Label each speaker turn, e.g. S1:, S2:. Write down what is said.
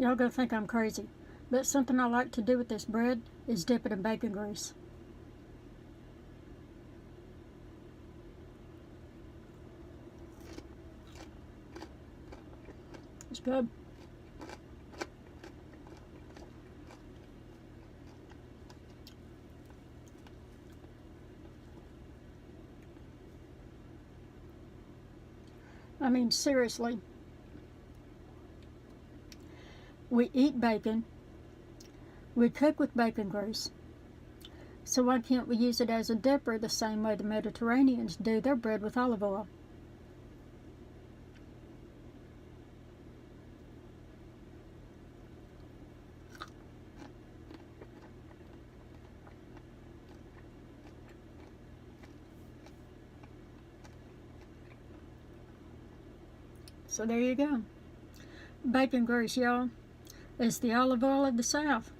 S1: Y'all gonna think I'm crazy, but something I like to do with this bread is dip it in bacon grease. It's good. I mean, seriously. We eat bacon. We cook with bacon grease. So why can't we use it as a dipper the same way the Mediterraneans do their bread with olive oil? So there you go. Bacon grease, y'all, is the olive oil of the South.